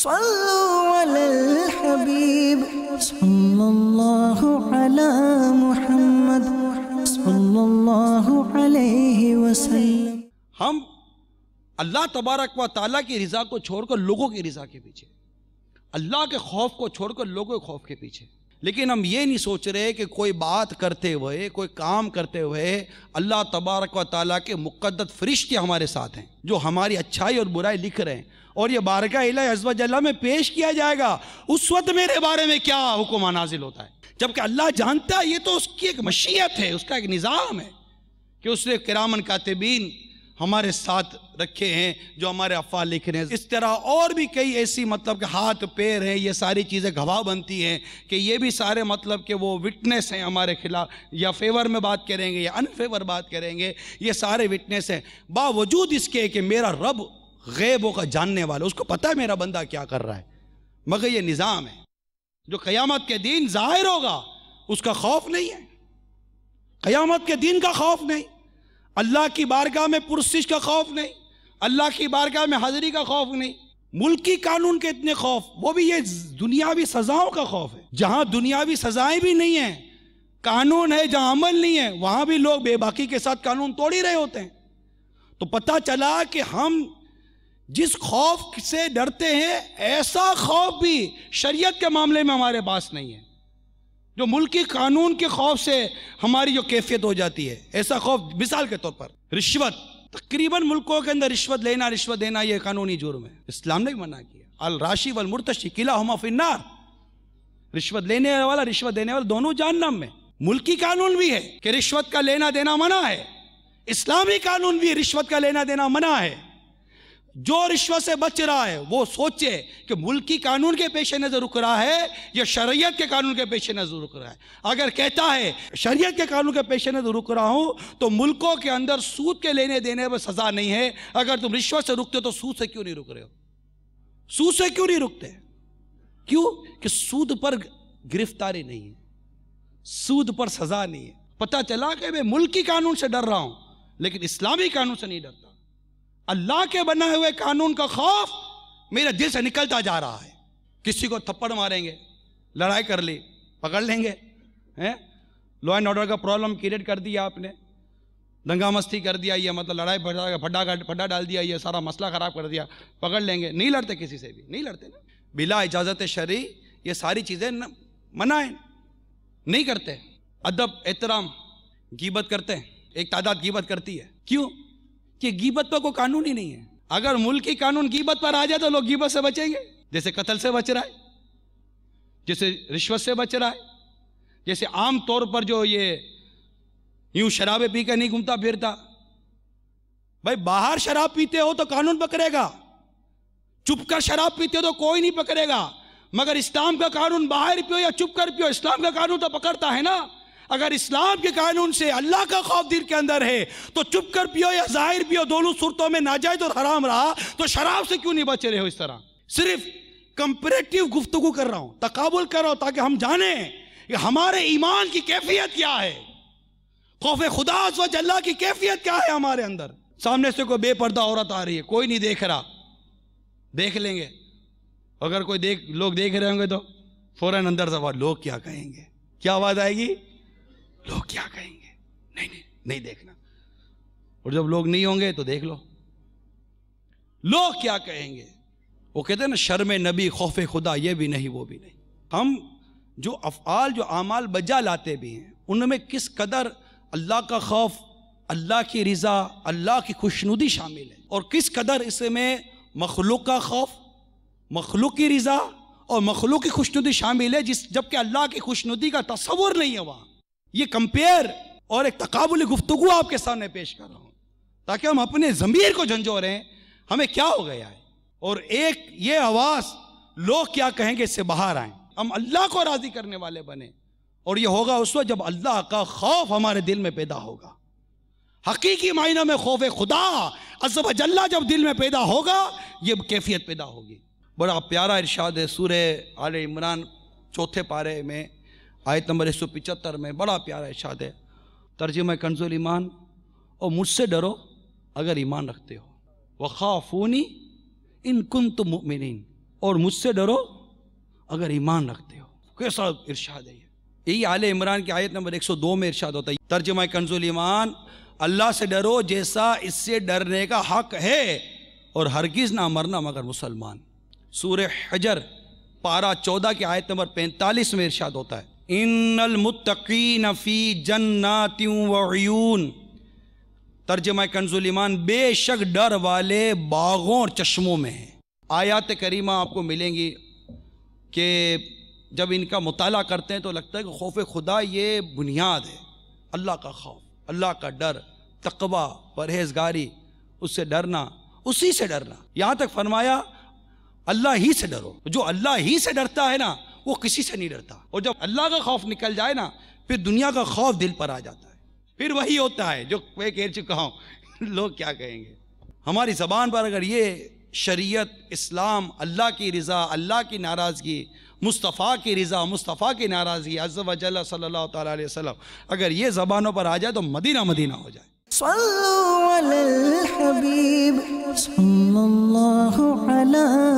صلوا علی الحبیب صلی اللہ علی محمد صلی اللہ علیہ وسلم۔ ہم اللہ تبارک و تعالیٰ کی رضا کو چھوڑ کر لوگوں کی رضا کے پیچھے، اللہ کے خوف کو چھوڑ کر لوگوں کے خوف کے پیچھے، لیکن ہم یہ نہیں سوچ رہے کہ کوئی بات کرتے ہوئے، کوئی کام کرتے ہوئے اللہ تبارک و تعالیٰ کے مقدس فرشتے ہمارے ساتھ ہیں جو ہماری اچھائی اور برائی لکھ رہے ہیں، اور یہ بارگاہ الہ عز و جل میں پیش کیا جائے گا۔ اس وقت میرے بارے میں کیا حکم نازل ہوتا ہے، جبکہ اللہ جانتا ہے یہ تو اس کی ایک مشیت ہے، اس کا ایک نظام ہے کہ اس نے کرامن کاتبین ہمارے ساتھ رکھے ہیں جو ہمارے افعال لکھ رہے ہیں۔ اس طرح اور بھی کئی ایسی مطلب کہ ہاتھ پیر ہیں، یہ ساری چیزیں گواہ بنتی ہیں کہ یہ بھی سارے مطلب کہ وہ وٹنس ہیں ہمارے خلاف، یا فیور میں بات کریں گے یا ان فیور بات کریں گے، یہ سارے وٹنس ہیں، باوجود اس کے کہ میرا رب غیبوں کا جاننے والا، اس کو پتہ ہے میرا بندہ کیا کر رہا ہے، مگر یہ نظام ہے جو قیامت کے دن ظاہر ہوگا، اس کا خوف نہیں ہے، قیامت کے دن کا خوف نہیں، اللہ کی بارگاہ میں پرسش کا خوف نہیں، اللہ کی بارگاہ میں حاضری کا خوف نہیں، ملکی قانون کے اتنے خوف، وہ بھی یہ دنیاوی سزاؤں کا خوف ہے۔ جہاں دنیاوی سزائیں بھی نہیں ہیں، قانون ہے، جہاں عمل نہیں ہے، وہاں بھی لوگ بے باکی کے ساتھ قانون توڑ ہی رہے ہوتے ہیں۔ تو پتہ چلا کہ ہم جس خوف سے ڈرتے ہیں، ایسا خوف بھی شریعت کے معاملے میں ہمارے پاس نہیں ہے، جو ملکی قانون کے خوف سے ہماری جو کیفیت ہو جاتی ہے، ایسا خوف۔ مثال کے طور پر رشوت، تقریباً ملکوں کے اندر رشوت لینا، رشوت دینا یہ قانونی جرم ہے، اسلام نے بھی منع کیا۔ الراشی والمرتشی کلاہما فی النار، رشوت لینے والا رشوت دینے والا دونوں جہنم میں۔ ملکی قانون بھی ہے کہ رشوت کا لینا دینا منع ہے، اسلامی قانون بھی رشوت کا لینا دینا منع ہے۔ جو رشوت سے بچ رہا ہے وہ سوچے کہ ملکی قانون کے پیش نظر رک رہا ہے یا شریعت کے قانون کے پیش نظر رک رہا ہے۔ اگر کہتا ہے شریعت کے قانون کے پیش نظر رک رہا ہوں تو ملکوں کے اندر سود کے لینے دینے میں سزا نہیں ہے۔ اگر تم رشوت سے رکتے تو سود سے کیوں نہیں رک رہے ہو؟ سود سے کیوں نہیں رکتے؟ کیوں کہ سود پر گرفتاری نہیں ہے، سود پر سزا نہیں ہے۔ پتہ چلا کہ میں ملکی قانون سے ڈر رہا ہوں لیکن اسلامی قانون سے نہیں ڈرتا۔ اللہ کے بنائے ہوئے قانون کا خوف میرے دل سے نکلتا جا رہا ہے۔ کسی کو تھپڑ ماریں گے، لڑائی کر لی، پکڑ لیں گے، لا اینڈ آرڈر کا پرابلم کریٹ کر دیا آپ نے، دنگا مستی کر دیا، یہ مطلب لڑائی پھڈا ڈال دیا، یہ سارا مسئلہ خراب کر دیا، پکڑ لیں گے۔ نہیں لڑتے کسی سے بھی، نہیں لڑتے نا، بلا اجازت شرعی یہ ساری چیزیں منع ہیں، نہیں کرتے۔ ادب، احترام، غیبت کرتے ہیں، ایک تعداد غیبت کرتی ہے، کیوں کہ غیبت پر کوئی قانون ہی نہیں ہے۔ اگر ملکی قانون غیبت پر آ جائے تو لوگ غیبت سے بچیں گے، جیسے قتل سے بچ رہا ہے، جیسے رشوت سے بچ رہا ہے، جیسے عام طور پر جو یہ یوں شرابیں پی کر نہیں گھومتا پھرتا۔ بھائی باہر شراب پیتے ہو تو قانون پکڑے گا، چپ کر شراب پیتے ہو تو کوئی نہیں پکڑے گا، مگر اسلام کا قانون باہر پیو یا چپ کر پیو، اسلام کا قانون تو پکڑتا ہے نا۔ اگر اسلام کے قانون سے اللہ کا خوف دل کے اندر ہے تو چپ کر پیو یا ظاہر پیو، دونوں صورتوں میں ناجائز اور حرام رہا، تو شراب سے کیوں نہیں بچ رہے ہو؟ اس طرح صرف کمپیریٹیو گفتگو کر رہا ہوں، تقابل کر رہا ہوں تاکہ ہم جانیں کہ ہمارے ایمان کی کیفیت کیا ہے، خوف خدا عز و جل کی کیفیت کیا ہے ہمارے اندر۔ سامنے سے کوئی بے پردہ عورت آ رہی ہے، کوئی نہیں دیکھ رہا، دیکھ لیں گے، اگر کوئی لوگ دیکھ رہے ہوں گے تو فوراً اندر سے آواز، لوگ کیا کہیں گے؟ کیا آواز آئے گی؟ لوگ کیا کہیں گے؟ نہیں دیکھنا۔ اور جب لوگ نہیں ہوں گے تو دیکھ لو، لوگ کیا کہیں گے؟ وہ کہتے ہیں نا شرم نبی خوف خدا، یہ بھی نہیں وہ بھی نہیں۔ ہم جو افعال جو اعمال بجا لاتے بھی ہیں ان میں کس قدر اللہ کا خوف، اللہ کی رضا، اللہ کی خوشنودی شامل ہے، اور کس قدر اس میں مخلوق کا خوف، مخلوق کی رضا اور مخلوق کی خوشنودی شامل ہے، جبکہ اللہ کی خوشنودی کا تصور نہیں ہے وہاں۔ یہ کمپیئر اور ایک تقابلی گفتگو آپ کے سامنے پیش کر رہا ہوں تاکہ ہم اپنے ضمیر کو جھنجھوڑیں ہمیں کیا ہو گیا ہے، اور ایک یہ آواز لوگ کیا کہیں گے اس سے باہر آئیں، ہم اللہ کو راضی کرنے والے بنیں، اور یہ ہوگا اس وقت جب اللہ کا خوف ہمارے دل میں پیدا ہوگا۔ حقیقی معنی میں خوف خدا عز و جل جب دل میں پیدا ہوگا یہ کیفیت پیدا ہوگی۔ بڑا پیارا ارشاد ہے سورہ آل عمران 4 پارے میں آیت نمبر 175 میں، بڑا پیارا ارشاد ہے، ترجمہ کنز الایمان، اور مجھ سے ڈرو اگر ایمان رکھتے ہو، وخافونی ان کنتم مؤمنین، اور مجھ سے ڈرو اگر ایمان رکھتے ہو. کیسا ارشاد ہے یہ. یہی آل عمران کی آیت نمبر 102 میں ارشاد ہوتا ہے. ترجمہ کنز الایمان، اللہ سے ڈرو جیسا اس سے ڈرنے کا حق ہے، اور ہرگز نہ مرنا مگر مسلمان. سورہ حجر پارہ 14 کی آیت نمبر 45 میں ارشاد ہوتا ہے ان المتقین فی جنات وعیون. ترجمہ کنز الایمان، بے شک ڈر والے باغوں اور چشموں میں ہیں. آیات کریمہ آپ کو ملیں گی کہ جب ان کا مطالعہ کرتے ہیں تو لگتا ہے کہ خوف خدا یہ بنیاد ہے. اللہ کا خوف، اللہ کا ڈر، تقوی، پرہیزگاری، اس سے ڈرنا، اسی سے ڈرنا. یہاں تک فرمایا اللہ ہی سے ڈرو. جو اللہ ہی سے ڈرتا ہے نا وہ کسی سے نہیں ڈرتا. اور جب اللہ کا خوف نکل جائے نا پھر دنیا کا خوف دل پر آ جاتا ہے. پھر وہی ہوتا ہے جو میں کہہ چکا ہوں، لوگ کیا کہیں گے. ہماری زبان پر اگر یہ شریعت، اسلام، اللہ کی رضا، اللہ کی ناراضگی، مصطفیٰ کی رضا، مصطفیٰ کی ناراضگی، عز و جل صلی اللہ تعالیٰ علیہ وسلم، اگر یہ زبانوں پر آ جائے تو مدینہ مدینہ ہو جائے. صلو علی الحبیب صلی اللہ علیہ